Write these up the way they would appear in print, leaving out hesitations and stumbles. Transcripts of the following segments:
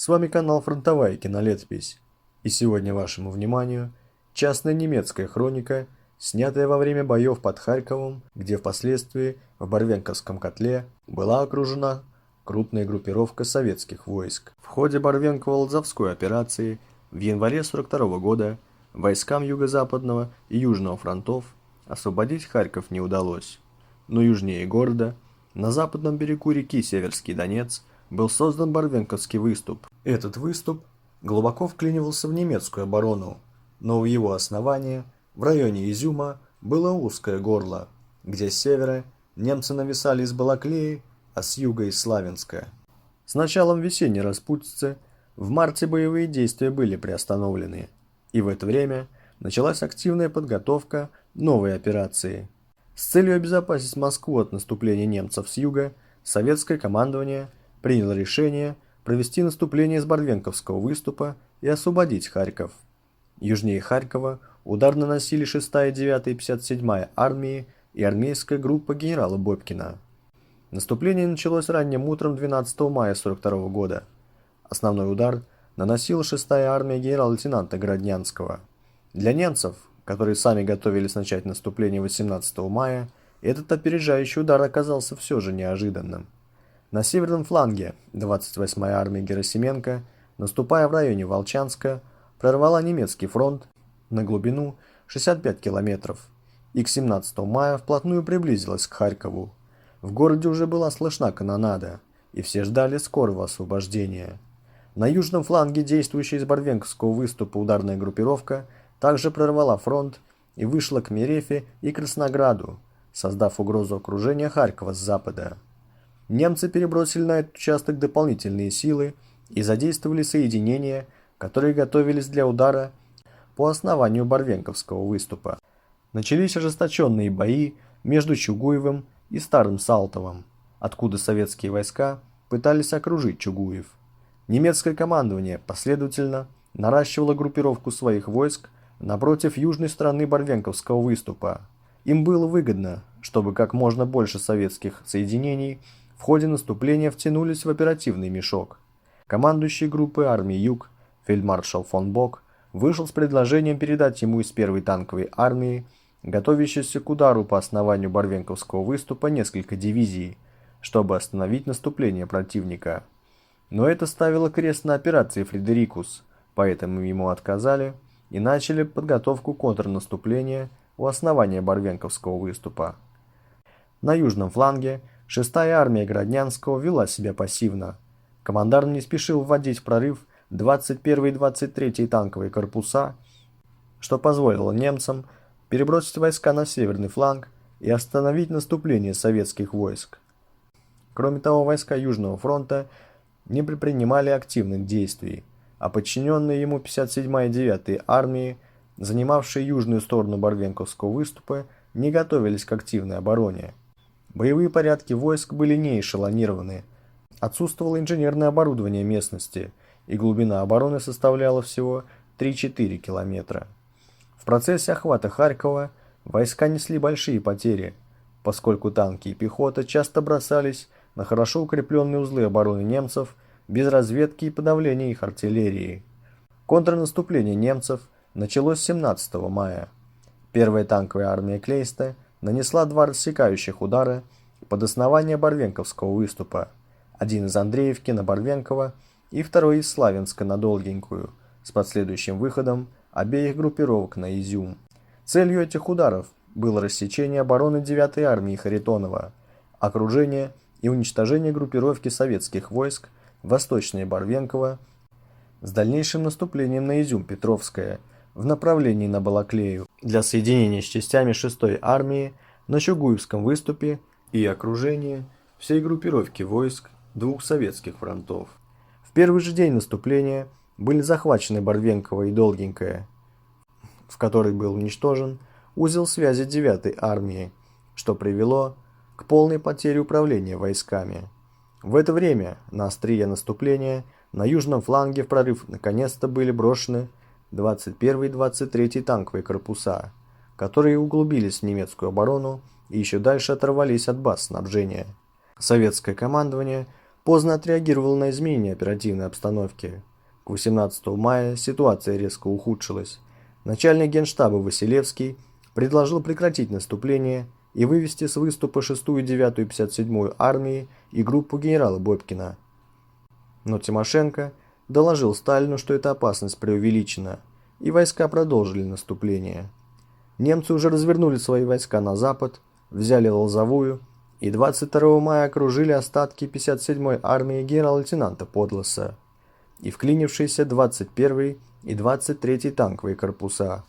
С вами канал Фронтовая кинолетопись, и сегодня вашему вниманию частная немецкая хроника, снятая во время боев под Харьковом, где впоследствии в Барвенковском котле была окружена крупная группировка советских войск. В ходе Барвенково-Лозовской операции в январе 1942 года войскам Юго-Западного и Южного фронтов освободить Харьков не удалось, но южнее города, на западном берегу реки Северский Донец, был создан Барвенковский выступ. Этот выступ глубоко вклинивался в немецкую оборону, но у его основания, в районе Изюма, было узкое горло, где с севера немцы нависали из Балаклеи, а с юга из Славянска. С началом весенней распутицы в марте боевые действия были приостановлены, и в это время началась активная подготовка новой операции. С целью обезопасить Москву от наступления немцев с юга, советское командование приняло решение провести наступление с Барвенковского выступа и освободить Харьков. Южнее Харькова удар наносили 6-я, 9-я и 57-я армии и армейская группа генерала Бобкина. Наступление началось ранним утром 12 мая 1942 года. Основной удар наносила 6-я армия генерал-лейтенанта Городнянского. Для немцев, которые сами готовились начать наступление 18 мая, этот опережающий удар оказался все же неожиданным. На северном фланге 28-я армия Герасименко, наступая в районе Волчанска, прорвала немецкий фронт на глубину 65 километров и к 17 мая вплотную приблизилась к Харькову. В городе уже была слышна канонада, и все ждали скорого освобождения. На южном фланге действующая из Барвенковского выступа ударная группировка также прорвала фронт и вышла к Мерефе и Краснограду, создав угрозу окружения Харькова с запада. Немцы перебросили на этот участок дополнительные силы и задействовали соединения, которые готовились для удара по основанию Барвенковского выступа. Начались ожесточенные бои между Чугуевым и Старым Салтовым, откуда советские войска пытались окружить Чугуев. Немецкое командование последовательно наращивало группировку своих войск напротив южной стороны Барвенковского выступа. Им было выгодно, чтобы как можно больше советских соединений в ходе наступления втянулись в оперативный мешок. Командующий группой армии Юг фельдмаршал фон Бок вышел с предложением передать ему из 1-й танковой армии, готовящейся к удару по основанию Барвенковского выступа, несколько дивизий, чтобы остановить наступление противника. Но это ставило крест на операции Фредерикус, поэтому ему отказали и начали подготовку контрнаступления у основания Барвенковского выступа. На южном фланге 6-я армия Городнянского вела себя пассивно. Командарм не спешил вводить в прорыв 21-й и 23-й танковые корпуса, что позволило немцам перебросить войска на северный фланг и остановить наступление советских войск. Кроме того, войска Южного фронта не предпринимали активных действий, а подчиненные ему 57-я и 9-я армии, занимавшие южную сторону Барвенковского выступа, не готовились к активной обороне. Боевые порядки войск были не эшелонированы, отсутствовало инженерное оборудование местности, и глубина обороны составляла всего 3-4 километра. В процессе охвата Харькова войска несли большие потери, поскольку танки и пехота часто бросались на хорошо укрепленные узлы обороны немцев без разведки и подавления их артиллерии. Контрнаступление немцев началось 17 мая. 1-я танковая армия Клейста нанесла 2 рассекающих удара под основание Барвенковского выступа, один из Андреевки на Барвенково и второй из Славянска на Долгенькую, с последующим выходом обеих группировок на Изюм. Целью этих ударов было рассечение обороны 9-й армии Харитонова, окружение и уничтожение группировки советских войск восточнее Барвенкова с дальнейшим наступлением на Изюм-Петровское в направлении на Балаклею для соединения с частями 6-й армии на Чугуевском выступе и окружения всей группировки войск 2 советских фронтов. В первый же день наступления были захвачены Барвенково и Долгенькое, в которой был уничтожен узел связи 9-й армии, что привело к полной потере управления войсками. В это время на острие наступления на южном фланге в прорыв наконец-то были брошены 21-й и 23-й танковые корпуса, которые углубились в немецкую оборону и еще дальше оторвались от баз снабжения. Советское командование поздно отреагировал на изменения оперативной обстановки. К 18 мая ситуация резко ухудшилась. Начальник генштаба Василевский предложил прекратить наступление и вывести с выступа 6-ю, 9-ю и 57-ю армии и группу генерала Бобкина. Но Тимошенко доложил Сталину, что эта опасность преувеличена, и войска продолжили наступление. Немцы уже развернули свои войска на запад, взяли Лозовую и 22 мая окружили остатки 57-й армии генерал-лейтенанта Подлоса и вклинившиеся 21-й и 23-й танковые корпуса.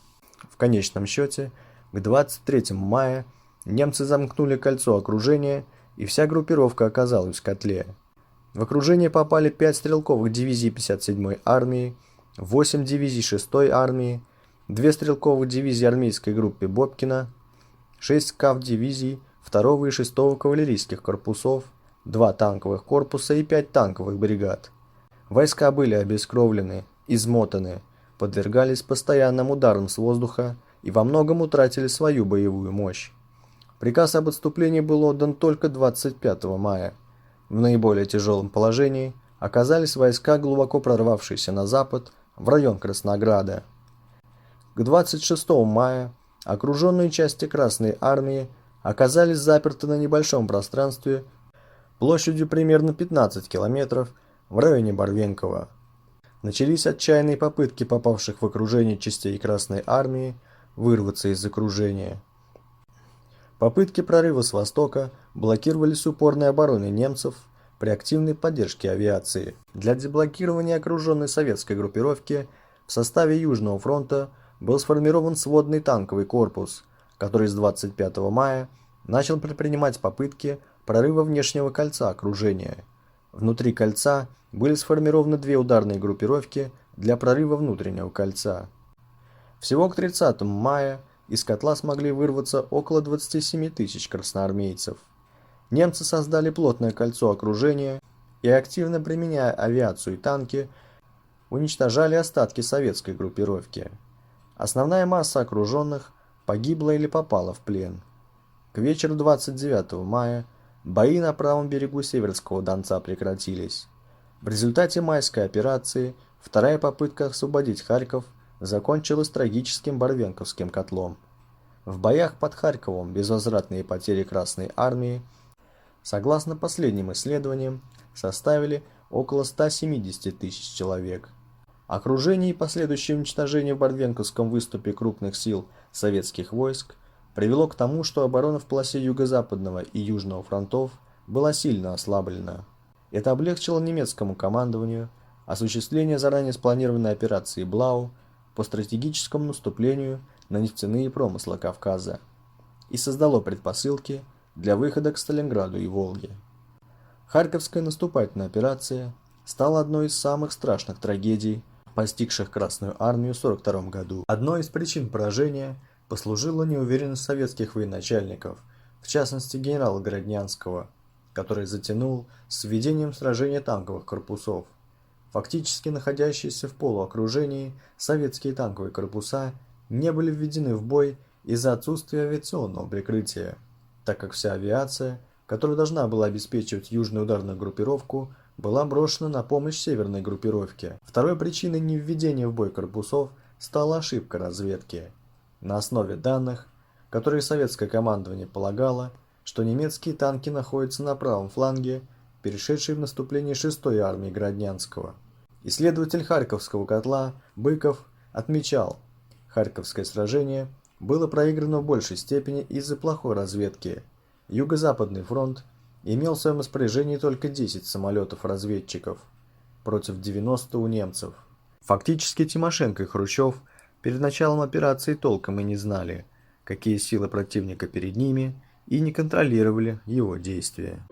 В конечном счете, к 23 мая немцы замкнули кольцо окружения, и вся группировка оказалась в котле. В окружение попали 5 стрелковых дивизий 57-й армии, 8 дивизий 6-й армии, 2 стрелковых дивизии армейской группы Бобкина, 6 КАВ-дивизий 2-го и 6-го кавалерийских корпусов, 2 танковых корпуса и 5 танковых бригад. Войска были обескровлены, измотаны, подвергались постоянным ударам с воздуха и во многом утратили свою боевую мощь. Приказ об отступлении был отдан только 25 мая. В наиболее тяжелом положении оказались войска, глубоко прорвавшиеся на запад, в район Краснограда. К 26 мая окруженные части Красной армии оказались заперты на небольшом пространстве площадью примерно 15 километров в районе Барвенкова. Начались отчаянные попытки попавших в окружение частей Красной армии вырваться из окружения. Попытки прорыва с востока блокировались упорной обороной немцев при активной поддержке авиации. Для деблокирования окруженной советской группировки в составе Южного фронта был сформирован сводный танковый корпус, который с 25 мая начал предпринимать попытки прорыва внешнего кольца окружения. Внутри кольца были сформированы 2 ударные группировки для прорыва внутреннего кольца. Всего к 30 мая из котла смогли вырваться около 27 тысяч красноармейцев. Немцы создали плотное кольцо окружения и, активно применяя авиацию и танки, уничтожали остатки советской группировки. Основная масса окруженных погибла или попала в плен. К вечеру 29 мая бои на правом берегу Северского Донца прекратились. В результате майской операции вторая попытка освободить Харьков закончилась трагическим Барвенковским котлом. В боях под Харьковом безвозвратные потери Красной армии, согласно последним исследованиям, составили около 170 тысяч человек. Окружение и последующее уничтожение в Барвенковском выступе крупных сил советских войск привело к тому, что оборона в полосе Юго-Западного и Южного фронтов была сильно ослаблена. Это облегчило немецкому командованию осуществление заранее спланированной операции Блау по стратегическому наступлению на нефтяные промыслы Кавказа и создало предпосылки для выхода к Сталинграду и Волге. Харьковская наступательная операция стала одной из самых страшных трагедий, постигших Красную армию в 1942 году. Одной из причин поражения послужила неуверенность советских военачальников, в частности генерала Городнянского, который затянул с введением сражения танковых корпусов. Фактически находящиеся в полуокружении советские танковые корпуса не были введены в бой из-за отсутствия авиационного прикрытия, так как вся авиация, которая должна была обеспечивать южную ударную группировку, была брошена на помощь северной группировке. Второй причиной невведения в бой корпусов стала ошибка разведки. На основе данных, которые советское командование полагало, что немецкие танки находятся на правом фланге, перешедшей в наступление 6-й армии Гроднянского. Исследователь Харьковского котла Быков отмечал, Харьковское сражение было проиграно в большей степени из-за плохой разведки. Юго-Западный фронт имел в своем распоряжении только 10 самолетов-разведчиков против 90 у немцев. Фактически Тимошенко и Хрущев перед началом операции толком и не знали, какие силы противника перед ними, и не контролировали его действия.